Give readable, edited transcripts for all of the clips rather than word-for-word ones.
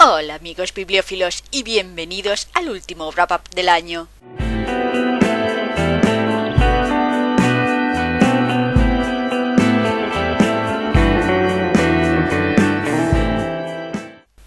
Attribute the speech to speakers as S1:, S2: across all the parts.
S1: Hola amigos bibliófilos y bienvenidos al último wrap-up del año.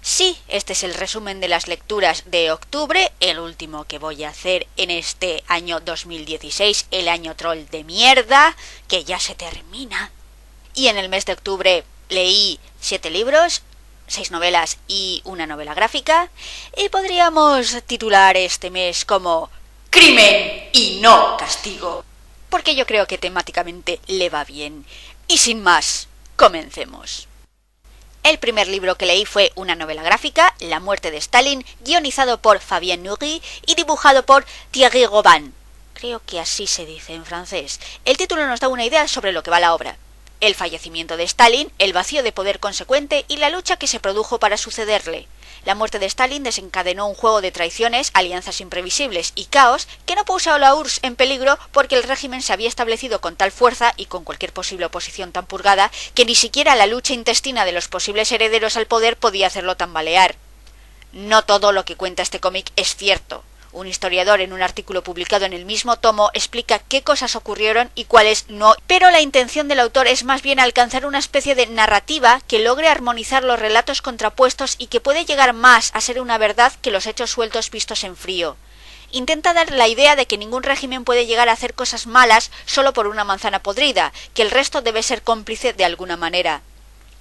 S1: Sí, este es el resumen de las lecturas de octubre, el último que voy a hacer en este año 2016, el año troll de mierda, que ya se termina. Y en el mes de octubre leí 7 libros, 6 novelas y una novela gráfica, y podríamos titular este mes como Crimen y no castigo, porque yo creo que temáticamente le va bien. Y sin más, comencemos. El primer libro que leí fue una novela gráfica, La muerte de Stalin, guionizado por Fabien Nury y dibujado por Thierry Robin. Creo que así se dice en francés. El título nos da una idea sobre lo que va la obra. El fallecimiento de Stalin, el vacío de poder consecuente y la lucha que se produjo para sucederle. La muerte de Stalin desencadenó un juego de traiciones, alianzas imprevisibles y caos que no puso a la URSS en peligro porque el régimen se había establecido con tal fuerza y con cualquier posible oposición tan purgada que ni siquiera la lucha intestina de los posibles herederos al poder podía hacerlo tambalear. No todo lo que cuenta este cómic es cierto. Un historiador en un artículo publicado en el mismo tomo explica qué cosas ocurrieron y cuáles no, pero la intención del autor es más bien alcanzar una especie de narrativa que logre armonizar los relatos contrapuestos y que puede llegar más a ser una verdad que los hechos sueltos vistos en frío. Intenta dar la idea de que ningún régimen puede llegar a hacer cosas malas solo por una manzana podrida, que el resto debe ser cómplice de alguna manera.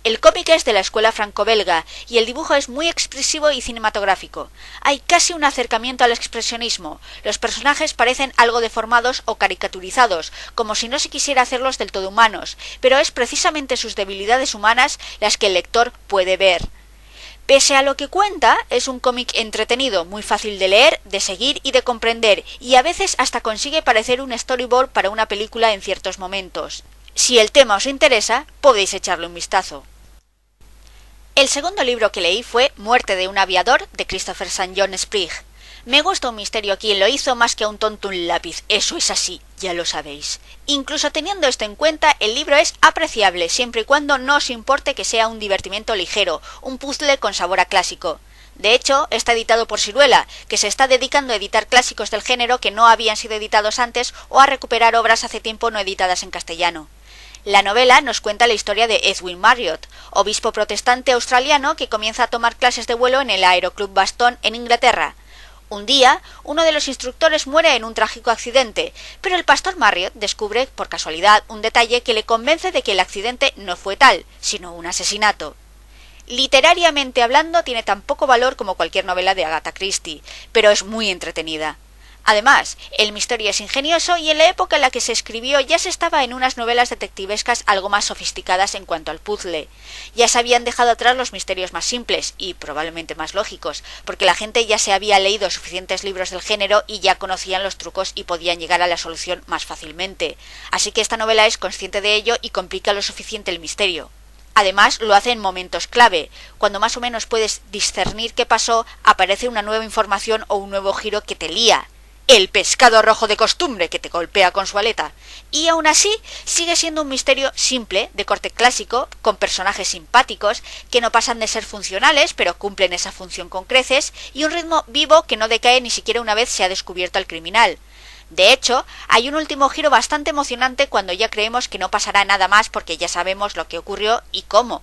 S1: El cómic es de la escuela franco-belga y el dibujo es muy expresivo y cinematográfico. Hay casi un acercamiento al expresionismo. Los personajes parecen algo deformados o caricaturizados, como si no se quisiera hacerlos del todo humanos, pero es precisamente sus debilidades humanas las que el lector puede ver. Pese a lo que cuenta, es un cómic entretenido, muy fácil de leer, de seguir y de comprender, y a veces hasta consigue parecer un storyboard para una película en ciertos momentos. Si el tema os interesa, podéis echarle un vistazo. El segundo libro que leí fue Muerte de un aviador, de Christopher St. John Sprague. Me gusta un misterio quien lo hizo más que a un tonto un lápiz, eso es así, ya lo sabéis. Incluso teniendo esto en cuenta, el libro es apreciable, siempre y cuando no os importe que sea un divertimento ligero, un puzzle con sabor a clásico. De hecho, está editado por Siruela, que se está dedicando a editar clásicos del género que no habían sido editados antes o a recuperar obras hace tiempo no editadas en castellano. La novela nos cuenta la historia de Edwin Marriott, obispo protestante australiano que comienza a tomar clases de vuelo en el Aeroclub Bastogne en Inglaterra. Un día, uno de los instructores muere en un trágico accidente, pero el pastor Marriott descubre, por casualidad, un detalle que le convence de que el accidente no fue tal, sino un asesinato. Literariamente hablando, tiene tan poco valor como cualquier novela de Agatha Christie, pero es muy entretenida. Además, el misterio es ingenioso y en la época en la que se escribió ya se estaba en unas novelas detectivescas algo más sofisticadas en cuanto al puzzle. Ya se habían dejado atrás los misterios más simples y probablemente más lógicos, porque la gente ya se había leído suficientes libros del género y ya conocían los trucos y podían llegar a la solución más fácilmente. Así que esta novela es consciente de ello y complica lo suficiente el misterio. Además, lo hace en momentos clave. Cuando más o menos puedes discernir qué pasó, aparece una nueva información o un nuevo giro que te lía. El pescado rojo de costumbre que te golpea con su aleta. Y aún así, sigue siendo un misterio simple, de corte clásico, con personajes simpáticos, que no pasan de ser funcionales, pero cumplen esa función con creces, y un ritmo vivo que no decae ni siquiera una vez se ha descubierto al criminal. De hecho, hay un último giro bastante emocionante cuando ya creemos que no pasará nada más porque ya sabemos lo que ocurrió y cómo.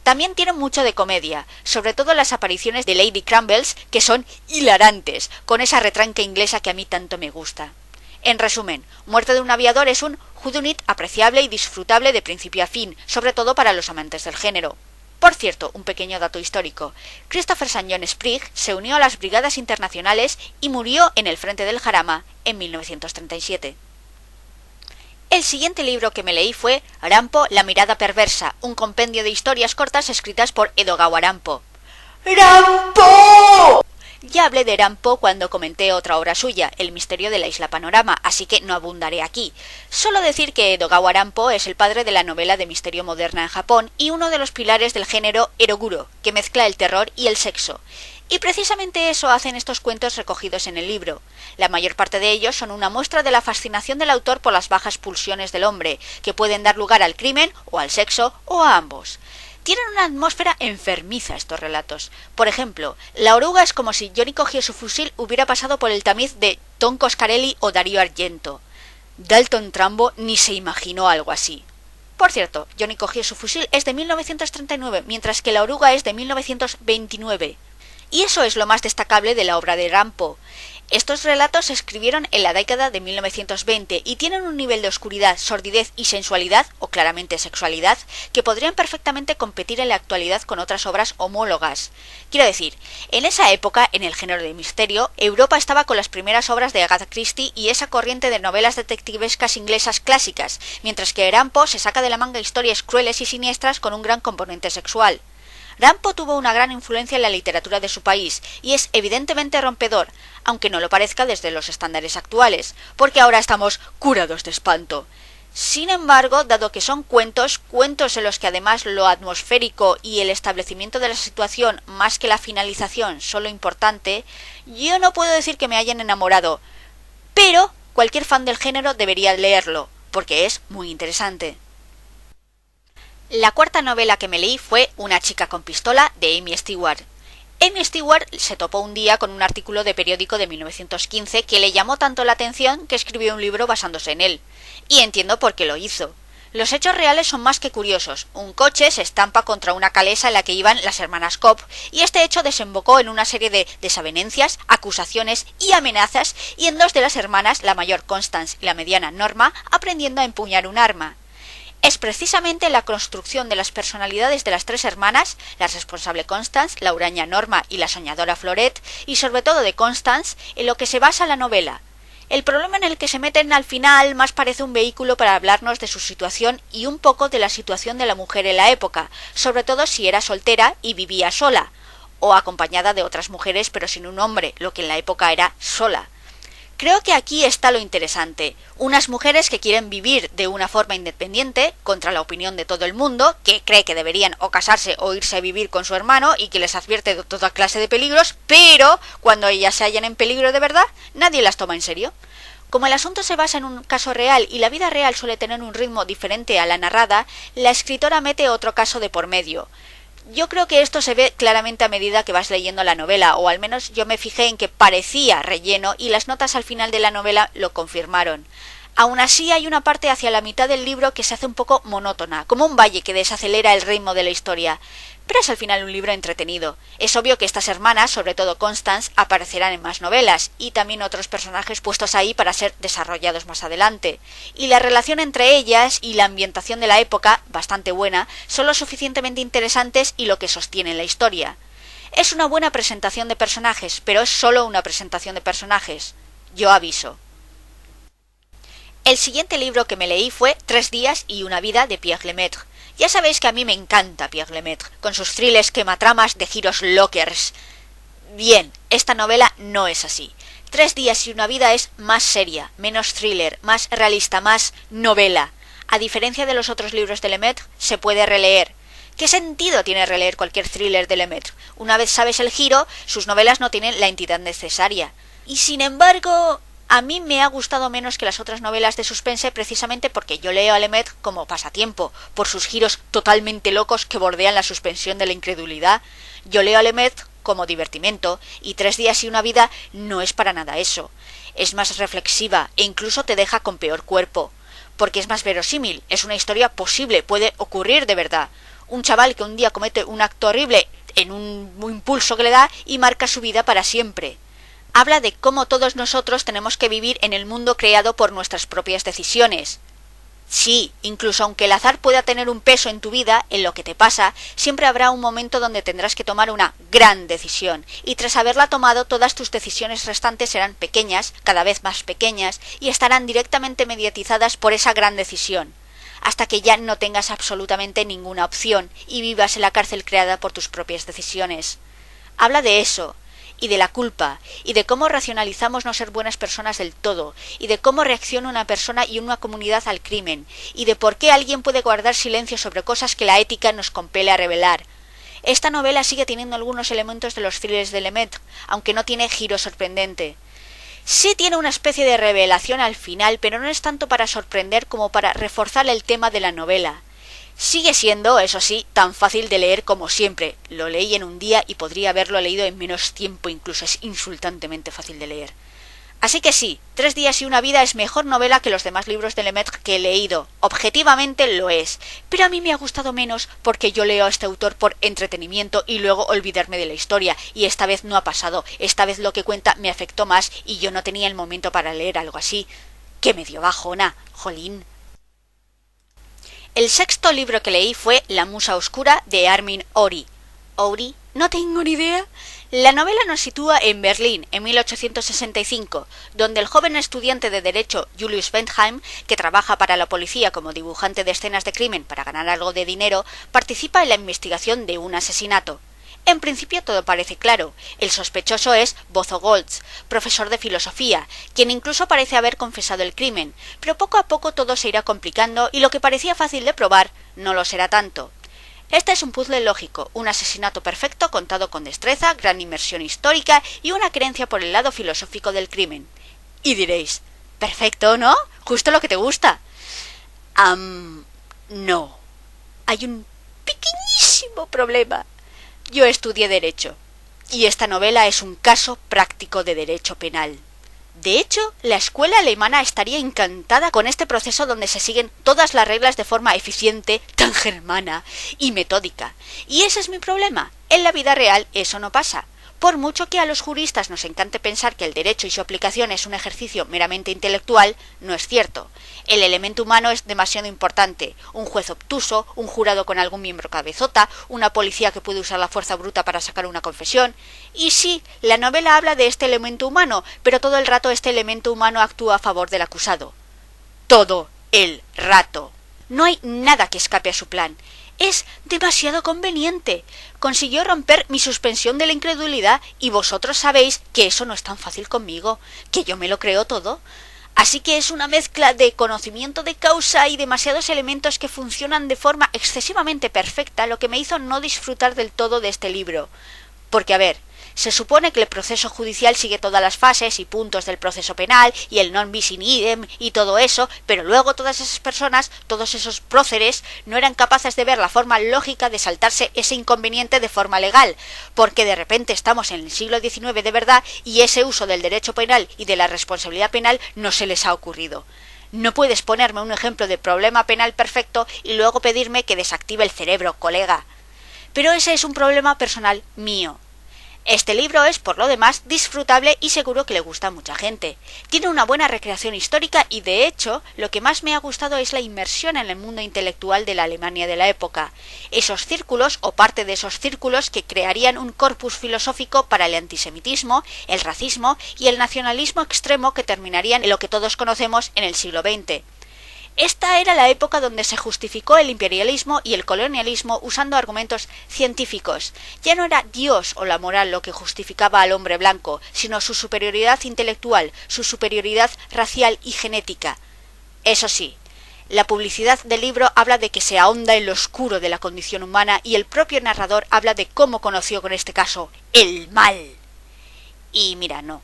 S1: También tiene mucho de comedia, sobre todo las apariciones de Lady Crumbles, que son hilarantes, con esa retranca inglesa que a mí tanto me gusta. En resumen, Muerte de un aviador es un whodunit apreciable y disfrutable de principio a fin, sobre todo para los amantes del género. Por cierto, un pequeño dato histórico. Christopher St. John Sprague se unió a las Brigadas Internacionales y murió en el frente del Jarama en 1937. El siguiente libro que me leí fue Rampo, la mirada perversa, un compendio de historias cortas escritas por Edogawa Rampo. ¡Rampo! Ya hablé de Rampo cuando comenté otra obra suya, El misterio de la isla Panorama, así que no abundaré aquí. Solo decir que Edogawa Rampo es el padre de la novela de misterio moderna en Japón y uno de los pilares del género eroguro, que mezcla el terror y el sexo. Y precisamente eso hacen estos cuentos recogidos en el libro. La mayor parte de ellos son una muestra de la fascinación del autor por las bajas pulsiones del hombre, que pueden dar lugar al crimen, o al sexo, o a ambos. Tienen una atmósfera enfermiza estos relatos. Por ejemplo, La oruga es como si Johnny cogió su fusil hubiera pasado por el tamiz de Tom Coscarelli o Darío Argento. Dalton Trumbo ni se imaginó algo así. Por cierto, Johnny cogió su fusil es de 1939, mientras que La oruga es de 1929. Y eso es lo más destacable de la obra de Rampo. Estos relatos se escribieron en la década de 1920 y tienen un nivel de oscuridad, sordidez y sensualidad, o claramente sexualidad, que podrían perfectamente competir en la actualidad con otras obras homólogas. Quiero decir, en esa época, en el género de misterio, Europa estaba con las primeras obras de Agatha Christie y esa corriente de novelas detectivescas inglesas clásicas, mientras que Rampo se saca de la manga historias crueles y siniestras con un gran componente sexual. Rampo tuvo una gran influencia en la literatura de su país y es evidentemente rompedor, aunque no lo parezca desde los estándares actuales, porque ahora estamos curados de espanto. Sin embargo, dado que son cuentos en los que además lo atmosférico y el establecimiento de la situación más que la finalización son lo importante, yo no puedo decir que me hayan enamorado, pero cualquier fan del género debería leerlo, porque es muy interesante. La cuarta novela que me leí fue Una chica con pistola, de Amy Stewart. Amy Stewart se topó un día con un artículo de periódico de 1915 que le llamó tanto la atención que escribió un libro basándose en él. Y entiendo por qué lo hizo. Los hechos reales son más que curiosos. Un coche se estampa contra una calesa en la que iban las hermanas Cobb, y este hecho desembocó en una serie de desavenencias, acusaciones y amenazas, y en dos de las hermanas, la mayor Constance y la mediana Norma, aprendiendo a empuñar un arma. Es precisamente la construcción de las personalidades de las tres hermanas, la responsable Constance, la huraña Norma y la soñadora Florette, y sobre todo de Constance, en lo que se basa la novela. El problema en el que se meten al final más parece un vehículo para hablarnos de su situación y un poco de la situación de la mujer en la época, sobre todo si era soltera y vivía sola, o acompañada de otras mujeres pero sin un hombre, lo que en la época era sola. Creo que aquí está lo interesante. Unas mujeres que quieren vivir de una forma independiente, contra la opinión de todo el mundo, que cree que deberían o casarse o irse a vivir con su hermano y que les advierte de toda clase de peligros, pero cuando ellas se hallan en peligro de verdad, nadie las toma en serio. Como el asunto se basa en un caso real y la vida real suele tener un ritmo diferente a la narrada, la escritora mete otro caso de por medio. Yo creo que esto se ve claramente a medida que vas leyendo la novela, o al menos yo me fijé en que parecía relleno y las notas al final de la novela lo confirmaron. Aún así hay una parte hacia la mitad del libro que se hace un poco monótona, como un valle que desacelera el ritmo de la historia. Pero es al final un libro entretenido. Es obvio que estas hermanas, sobre todo Constance, aparecerán en más novelas, y también otros personajes puestos ahí para ser desarrollados más adelante. Y la relación entre ellas y la ambientación de la época, bastante buena, son lo suficientemente interesantes y lo que sostiene la historia. Es una buena presentación de personajes, pero es solo una presentación de personajes. Yo aviso. El siguiente libro que me leí fue 3 días y una vida, de Pierre Lemaitre. Ya sabéis que a mí me encanta Pierre Lemaitre, con sus thrillers quematramas de giros lockers. Bien, esta novela no es así. 3 días y una vida es más seria, menos thriller, más realista, más novela. A diferencia de los otros libros de Lemaitre, se puede releer. ¿Qué sentido tiene releer cualquier thriller de Lemaitre? Una vez sabes el giro, sus novelas no tienen la entidad necesaria. Y sin embargo, a mí me ha gustado menos que las otras novelas de suspense precisamente porque yo leo a Lemaitre como pasatiempo, por sus giros totalmente locos que bordean la suspensión de la incredulidad. Yo leo a Lemaitre como divertimento, y 3 días y una vida no es para nada eso. Es más reflexiva e incluso te deja con peor cuerpo, porque es más verosímil, es una historia posible, puede ocurrir de verdad. Un chaval que un día comete un acto horrible en un impulso que le da y marca su vida para siempre. Habla de cómo todos nosotros tenemos que vivir en el mundo creado por nuestras propias decisiones. Sí, incluso aunque el azar pueda tener un peso en tu vida, en lo que te pasa, siempre habrá un momento donde tendrás que tomar una gran decisión, y tras haberla tomado todas tus decisiones restantes serán pequeñas, cada vez más pequeñas, y estarán directamente mediatizadas por esa gran decisión, hasta que ya no tengas absolutamente ninguna opción y vivas en la cárcel creada por tus propias decisiones. Habla de eso, y de la culpa, y de cómo racionalizamos no ser buenas personas del todo, y de cómo reacciona una persona y una comunidad al crimen, y de por qué alguien puede guardar silencio sobre cosas que la ética nos compele a revelar. Esta novela sigue teniendo algunos elementos de los thrillers de Lemaitre, aunque no tiene giro sorprendente. Sí tiene una especie de revelación al final, pero no es tanto para sorprender como para reforzar el tema de la novela. Sigue siendo, eso sí, tan fácil de leer como siempre. Lo leí en un día y podría haberlo leído en menos tiempo, incluso es insultantemente fácil de leer. Así que sí, 3 días y una vida es mejor novela que los demás libros de Lemaitre que he leído. Objetivamente lo es. Pero a mí me ha gustado menos porque yo leo a este autor por entretenimiento y luego olvidarme de la historia. Y esta vez no ha pasado. Esta vez lo que cuenta me afectó más y yo no tenía el momento para leer algo así. Que me dio bajona, jolín. El sexto libro que leí fue La musa oscura de Armin Ori. ¿Ori? No tengo ni idea. La novela nos sitúa en Berlín, en 1865, donde el joven estudiante de Derecho Julius Bentheim, que trabaja para la policía como dibujante de escenas de crimen para ganar algo de dinero, participa en la investigación de un asesinato. En principio todo parece claro. El sospechoso es Bozo Goltz, profesor de filosofía, quien incluso parece haber confesado el crimen, pero poco a poco todo se irá complicando y lo que parecía fácil de probar no lo será tanto. Este es un puzzle lógico, un asesinato perfecto contado con destreza, gran inmersión histórica y una creencia por el lado filosófico del crimen. Y diréis, perfecto, ¿no? Justo lo que te gusta. No. Hay un pequeñísimo problema. Yo estudié Derecho, y esta novela es un caso práctico de derecho penal. De hecho, la escuela alemana estaría encantada con este proceso donde se siguen todas las reglas de forma eficiente, tan germana y metódica. Y ese es mi problema. En la vida real eso no pasa. Por mucho que a los juristas nos encante pensar que el derecho y su aplicación es un ejercicio meramente intelectual, no es cierto. El elemento humano es demasiado importante. Un juez obtuso, un jurado con algún miembro cabezota, una policía que puede usar la fuerza bruta para sacar una confesión. Y sí, la novela habla de este elemento humano, pero todo el rato este elemento humano actúa a favor del acusado. Todo el rato. No hay nada que escape a su plan. Es demasiado conveniente. Consiguió romper mi suspensión de la incredulidad y vosotros sabéis que eso no es tan fácil conmigo, que yo me lo creo todo. Así que es una mezcla de conocimiento de causa y demasiados elementos que funcionan de forma excesivamente perfecta, lo que me hizo no disfrutar del todo de este libro. Porque, a ver, se supone que el proceso judicial sigue todas las fases y puntos del proceso penal y el non bis in idem y todo eso, pero luego todas esas personas, todos esos próceres, no eran capaces de ver la forma lógica de saltarse ese inconveniente de forma legal, porque de repente estamos en el siglo XIX de verdad y ese uso del derecho penal y de la responsabilidad penal no se les ha ocurrido. No puedes ponerme un ejemplo de problema penal perfecto y luego pedirme que desactive el cerebro, colega. Pero ese es un problema personal mío. Este libro es, por lo demás, disfrutable y seguro que le gusta a mucha gente. Tiene una buena recreación histórica y, de hecho, lo que más me ha gustado es la inmersión en el mundo intelectual de la Alemania de la época. Esos círculos, o parte de esos círculos, que crearían un corpus filosófico para el antisemitismo, el racismo y el nacionalismo extremo que terminarían en lo que todos conocemos en el siglo XX. Esta era la época donde se justificó el imperialismo y el colonialismo usando argumentos científicos. Ya no era Dios o la moral lo que justificaba al hombre blanco, sino su superioridad intelectual, su superioridad racial y genética. Eso sí, la publicidad del libro habla de que se ahonda en lo oscuro de la condición humana y el propio narrador habla de cómo conoció con este caso el mal. Y mira, no.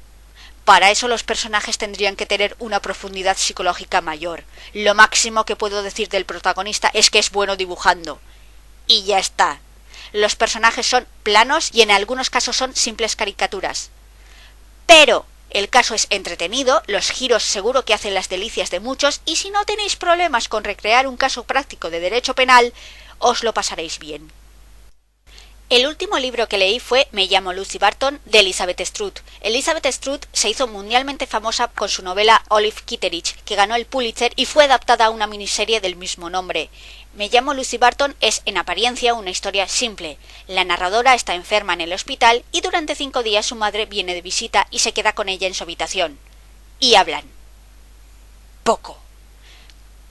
S1: Para eso los personajes tendrían que tener una profundidad psicológica mayor. Lo máximo que puedo decir del protagonista es que es bueno dibujando. Y ya está. Los personajes son planos y en algunos casos son simples caricaturas. Pero el caso es entretenido, los giros seguro que hacen las delicias de muchos y si no tenéis problemas con recrear un caso práctico de derecho penal, os lo pasaréis bien. El último libro que leí fue Me llamo Lucy Barton, de Elizabeth Strout. Elizabeth Strout se hizo mundialmente famosa con su novela Olive Kitteridge, que ganó el Pulitzer y fue adaptada a una miniserie del mismo nombre. Me llamo Lucy Barton es en apariencia una historia simple. La narradora está enferma en el hospital y durante 5 días su madre viene de visita y se queda con ella en su habitación. Y hablan. Poco.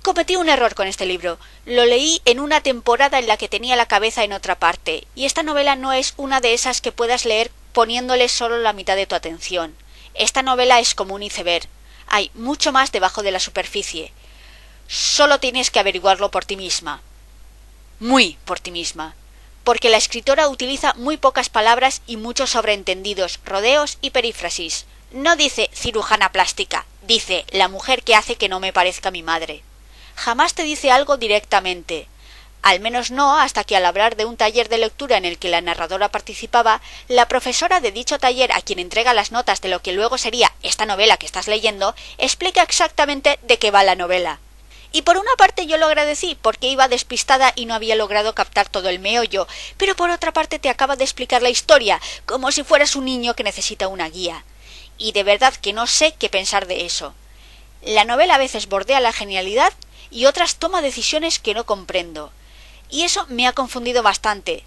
S1: Cometí un error con este libro. Lo leí en una temporada en la que tenía la cabeza en otra parte, y esta novela no es una de esas que puedas leer poniéndole solo la mitad de tu atención. Esta novela es como un iceberg. Hay mucho más debajo de la superficie. Solo tienes que averiguarlo por ti misma. Muy por ti misma. Porque la escritora utiliza muy pocas palabras y muchos sobreentendidos, rodeos y perífrasis. No dice cirujana plástica, dice la mujer que hace que no me parezca mi madre. Jamás te dice algo directamente. Al menos no hasta que al hablar de un taller de lectura en el que la narradora participaba, la profesora de dicho taller, a quien entrega las notas de lo que luego sería esta novela que estás leyendo, explica exactamente de qué va la novela. Y por una parte yo lo agradecí porque iba despistada y no había logrado captar todo el meollo, pero por otra parte te acaba de explicar la historia, como si fueras un niño que necesita una guía. Y de verdad que no sé qué pensar de eso. La novela a veces bordea la genialidad y otras toma decisiones que no comprendo. Y eso me ha confundido bastante,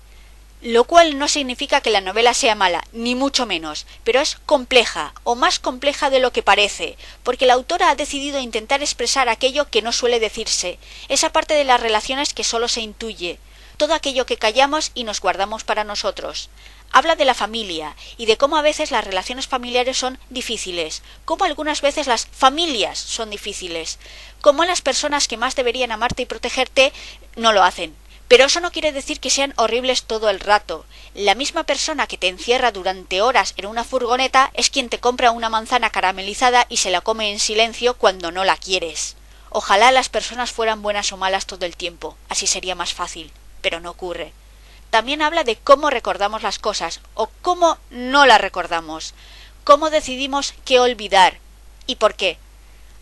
S1: lo cual no significa que la novela sea mala, ni mucho menos, pero es compleja, o más compleja de lo que parece, porque la autora ha decidido intentar expresar aquello que no suele decirse, esa parte de las relaciones que solo se intuye, todo aquello que callamos y nos guardamos para nosotros. Habla de la familia y de cómo a veces las relaciones familiares son difíciles, cómo algunas veces las familias son difíciles, cómo las personas que más deberían amarte y protegerte no lo hacen. Pero eso no quiere decir que sean horribles todo el rato. La misma persona que te encierra durante horas en una furgoneta es quien te compra una manzana caramelizada y se la come en silencio cuando no la quieres. Ojalá las personas fueran buenas o malas todo el tiempo, así sería más fácil, pero no ocurre. También habla de cómo recordamos las cosas o cómo no las recordamos, cómo decidimos qué olvidar y por qué.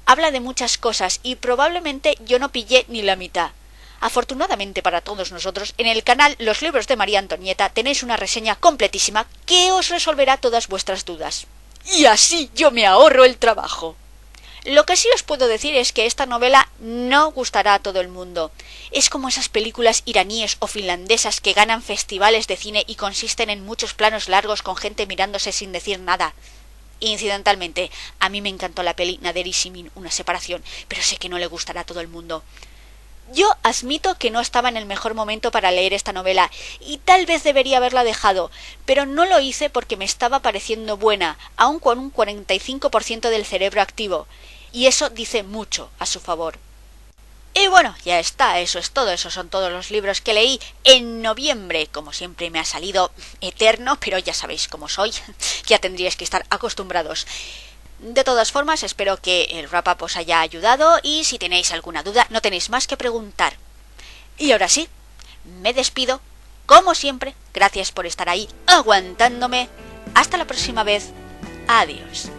S1: Habla de muchas cosas y probablemente yo no pillé ni la mitad. Afortunadamente para todos nosotros, en el canal Los Libros de María Antonieta tenéis una reseña completísima que os resolverá todas vuestras dudas. Y así yo me ahorro el trabajo. Lo que sí os puedo decir es que esta novela no gustará a todo el mundo. Es como esas películas iraníes o finlandesas que ganan festivales de cine y consisten en muchos planos largos con gente mirándose sin decir nada. Incidentalmente, a mí me encantó la peli Nader y Simin, una separación, pero sé que no le gustará a todo el mundo. Yo admito que no estaba en el mejor momento para leer esta novela y tal vez debería haberla dejado, pero no lo hice porque me estaba pareciendo buena, aun con un 45% del cerebro activo, y eso dice mucho a su favor. Y bueno, ya está, eso es todo, esos son todos los libros que leí en noviembre, como siempre me ha salido eterno, pero ya sabéis cómo soy, ya tendríais que estar acostumbrados. De todas formas, espero que el wrap-up os haya ayudado y si tenéis alguna duda no tenéis más que preguntar. Y ahora sí, me despido, como siempre, gracias por estar ahí aguantándome. Hasta la próxima vez, adiós.